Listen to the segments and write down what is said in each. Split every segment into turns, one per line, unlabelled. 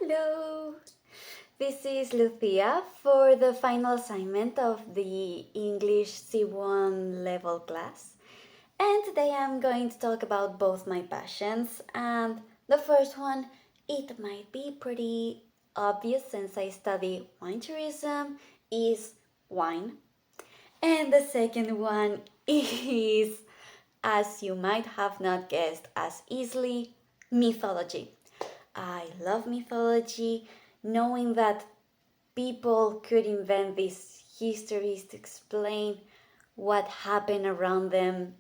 Hello! This is Lucia for the final assignment of the English C1 level class. And today I'm going to talk about both my passions. And the first one, it might be pretty obvious since I study wine tourism, is wine. And the second one is, as you might have not guessed as easily, mythology. I love mythology, knowing that people could invent these histories to explain what happened around them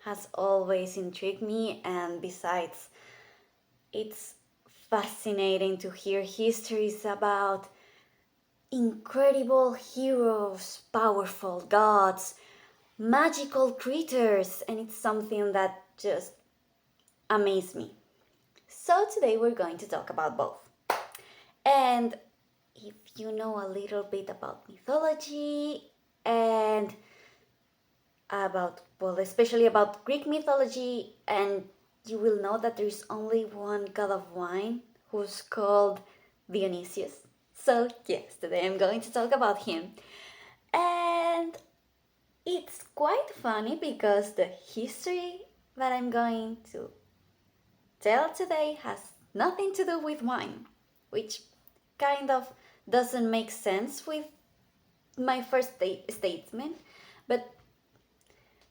has always intrigued me, and besides, it's fascinating to hear histories about incredible heroes, powerful gods, magical creatures, and it's something that just amazes me. So today we're going to talk about both. And if you know a little bit about mythology and especially about Greek mythology, and you will know that there is only one god of wine who's called Dionysius. So, yes, today I'm going to talk about him. And it's quite funny because the history that I'm going to tell today has nothing to do with wine, which kind of doesn't make sense with my first statement, but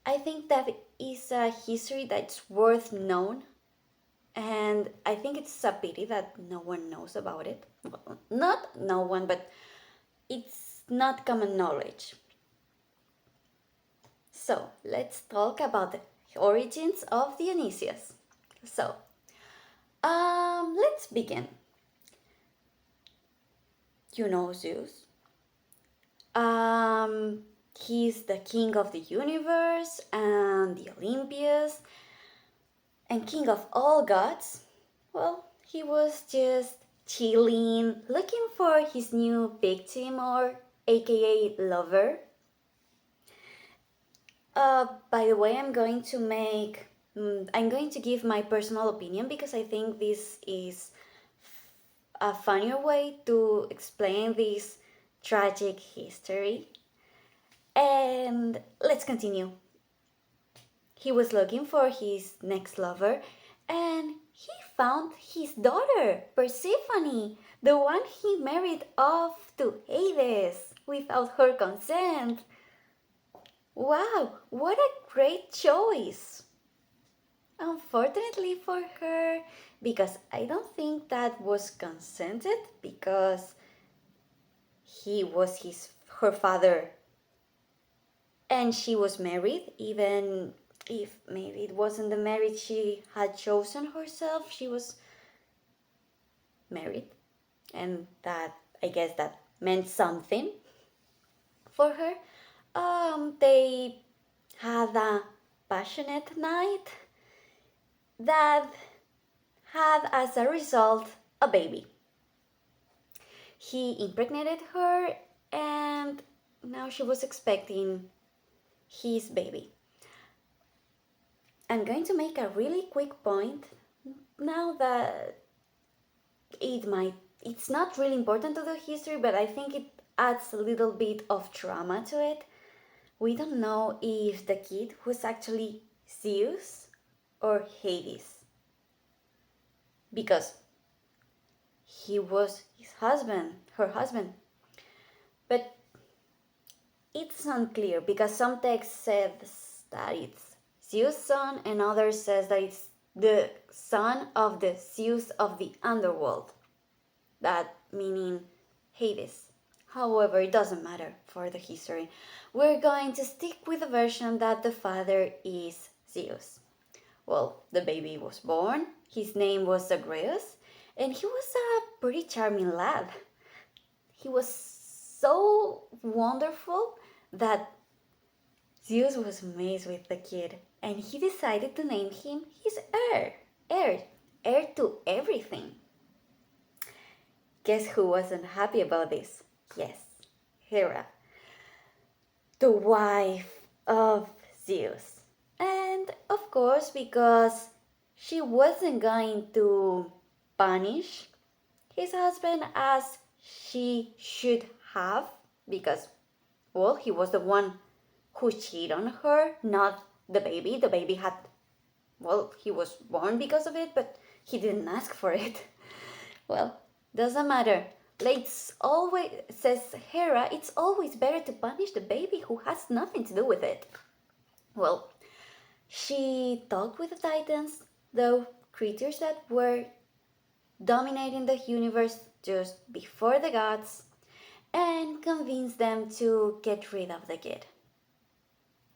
I think that is a history that's worth known, and I think it's a pity that no one knows about it. Well, not no one, but it's not common knowledge. So let's talk about the origins of Dionysius. So, let's begin. You know Zeus. He's the king of the universe and the Olympians and king of all gods. Well, he was just chilling, looking for his new victim or aka lover. By the way, I'm going to give my personal opinion because I think this is a funnier way to explain this tragic history. And let's continue. He was looking for his next lover and he found his daughter, Persephone, the one he married off to Hades without her consent. Wow, what a great choice! Unfortunately for her, because I don't think that was consented because he was her father and she was married, even if maybe it wasn't the marriage she had chosen herself, she was married, and that, I guess, that meant something for her. They had a passionate night that had as a result a baby. He impregnated her, and now she was expecting his baby. I'm going to make a really quick point now that it's not really important to the history, but I think it adds a little bit of drama to it. We don't know if the kid was actually Zeus or Hades, because he was her husband. But it's unclear because some text says that it's Zeus' son and others says that it's the son of the Zeus of the underworld, that meaning Hades. However, it doesn't matter for the history. We're going to stick with the version that the father is Zeus. Well, the baby was born, his name was Zagreus, and he was a pretty charming lad. He was so wonderful that Zeus was amazed with the kid, and he decided to name him his heir, heir to everything. Guess who wasn't happy about this? Yes, Hera, the wife of Zeus. And of course, because she wasn't going to punish his husband as she should have, because, well, he was the one who cheated on her, not the baby. The baby had, well, he was born because of it, but he didn't ask for it. Well, doesn't matter. It's always, says Hera, it's always better to punish the baby who has nothing to do with it. Well, she talked with the Titans, the creatures that were dominating the universe just before the gods, and convinced them to get rid of the kid.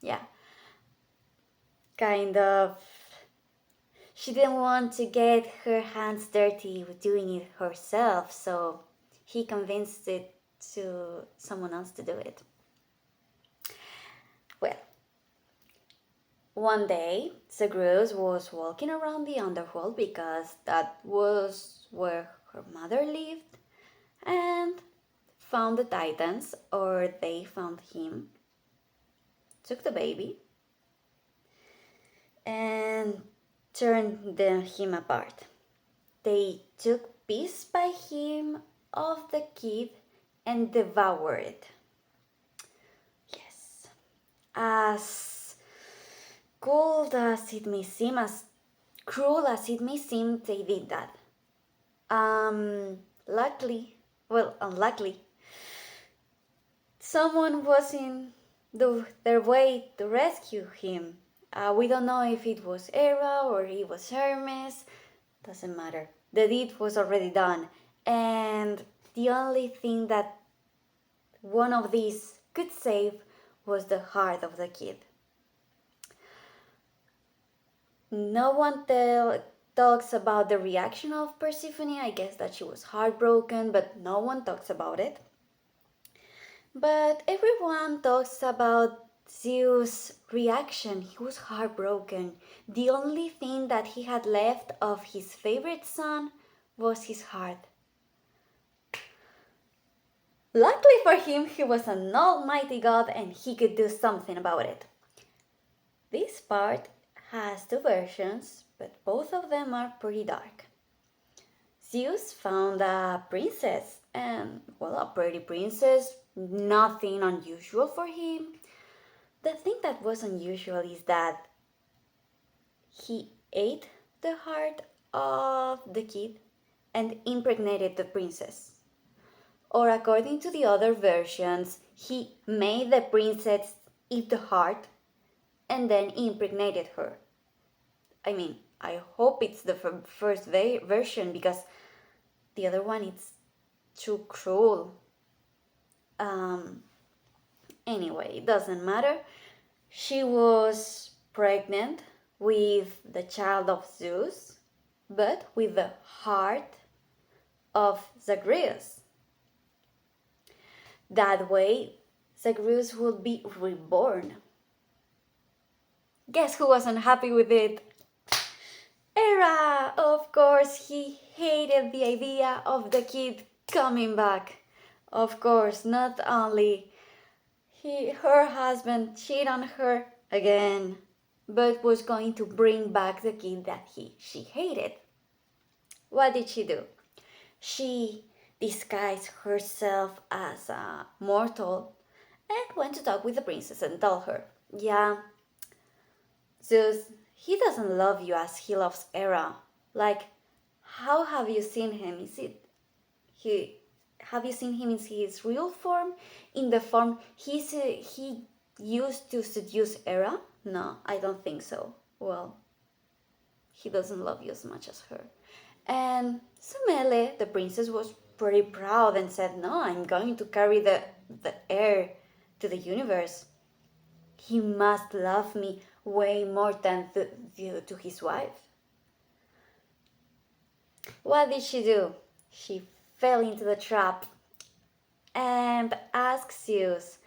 Yeah, kind of. She didn't want to get her hands dirty with doing it herself, so he convinced it to someone else to do it. Well, one day, Zagreus was walking around the underworld because that was where her mother lived, and found the Titans, or they found him, took the baby, and turned him apart. They took piece by him of the kid and devoured it. Yes. As cold as it may seem, as cruel as it may seem, they did that. Unluckily, someone was in their way to rescue him. We don't know if it was Hera or it was Hermes. Doesn't matter. The deed was already done, and the only thing that one of these could save was the heart of the kid. No one talks about the reaction of Persephone. I guess that she was heartbroken, but no one talks about it. But everyone talks about Zeus' reaction. He was heartbroken. The only thing that he had left of his favorite son was his heart. Luckily for him, he was an almighty god and he could do something about it. This part has two versions, but both of them are pretty dark. Zeus found a princess, and, well, a pretty princess, nothing unusual for him. The thing that was unusual is that he ate the heart of the kid and impregnated the princess. Or according to the other versions, he made the princess eat the heart and then impregnated her. I mean, I hope it's the first version, because the other one is too cruel. Anyway, it doesn't matter. She was pregnant with the child of Zeus, but with the heart of Zagreus. That way, Zagreus would be reborn. Guess who wasn't happy with it? Hera! Of course, he hated the idea of the kid coming back. Of course, not only her husband cheated on her again, but was going to bring back the kid that she hated. What did she do? She disguised herself as a mortal and went to talk with the princess and told her, yeah, Zeus, he doesn't love you as he loves Hera. Like, how have you seen him? Have you seen him in his real form? In the form he used to seduce Hera? No, I don't think so. Well, he doesn't love you as much as her. And Semele, the princess, was pretty proud and said, no, I'm going to carry the heir to the universe. He must love me way more than to his wife. What did she do? She fell into the trap and asked Zeus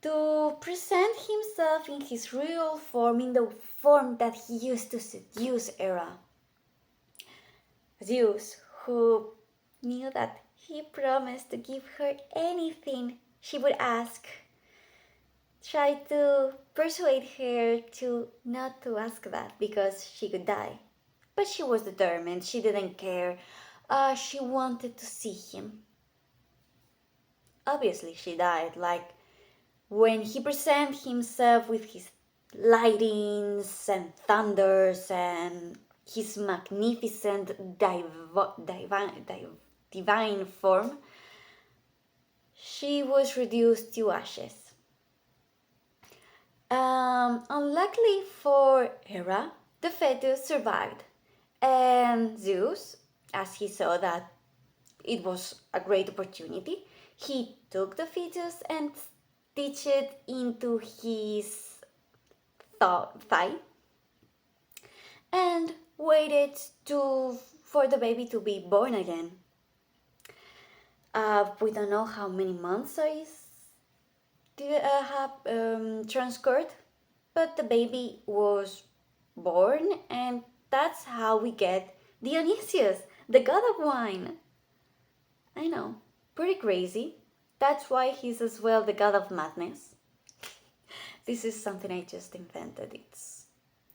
to present himself in his real form, in the form that he used to seduce Hera. Zeus, who knew that he promised to give her anything she would ask, tried to persuade her to not to ask that because she could die. But she was determined. She didn't care she wanted to see him. Obviously, she died. Like when he presented himself with his lightnings and thunders and his magnificent divine form, she was reduced to ashes. Unluckily for Hera, the fetus survived, and Zeus, as he saw that it was a great opportunity, he took the fetus and stitched it into his thigh and waited for the baby to be born again. We don't know how many months have transcurred, but the baby was born, and that's how we get Dionysius, the god of wine. I know, pretty crazy. That's why he's as well the god of madness. This is something I just invented.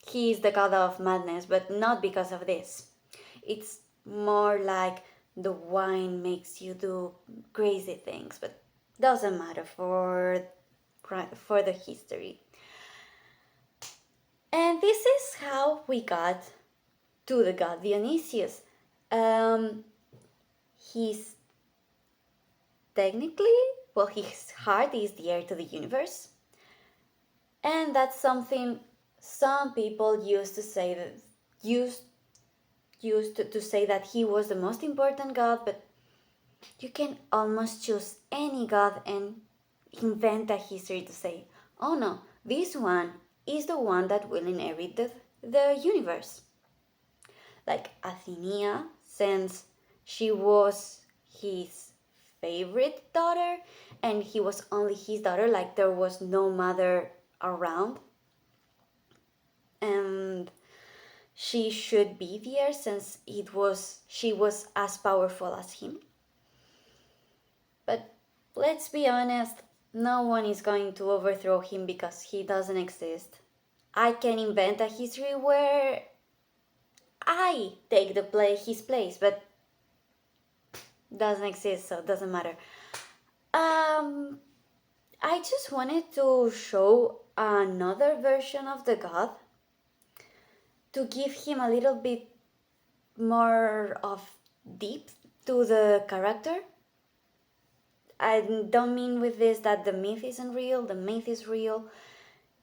He is the god of madness, but not because of this. It's more like the wine makes you do crazy things, but doesn't matter for the history. And this is how we got to the god Dionysius. He's technically, well, his heart is the heir to the universe. And that's something some people used to say that he was the most important god, but you can almost choose any god and invent a history to say, oh no, this one is the one that will inherit the universe. Like Athena, since she was his favorite daughter and he was only his daughter, like there was no mother around, and she should be there since she was as powerful as him. But let's be honest, no one is going to overthrow him because he doesn't exist. I can invent a history where I take his place, but doesn't exist, so it doesn't matter. I just wanted to show another version of the god to give him a little bit more of depth to the character. I don't mean with this that the myth isn't real, the myth is real,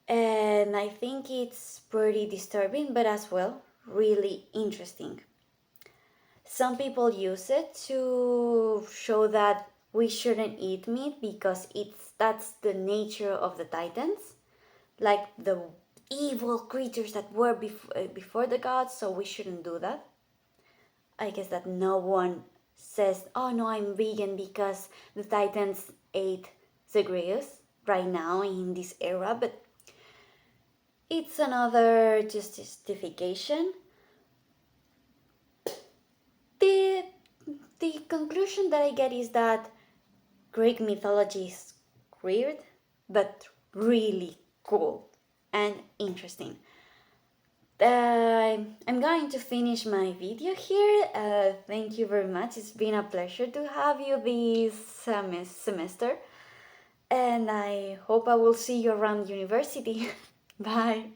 and I think it's pretty disturbing, but as well really interesting. Some people use it to show that we shouldn't eat meat because that's the nature of the Titans, like the evil creatures that were before the gods, so we shouldn't do that. I guess that no one says, oh no, I'm vegan because the Titans ate Zagreus right now in this era, but it's another justification. The conclusion that I get is that Greek mythology is weird, but really cool and interesting. I'm going to finish my video here. Thank you very much. It's been a pleasure to have you this semester. And I hope I will see you around university. Bye.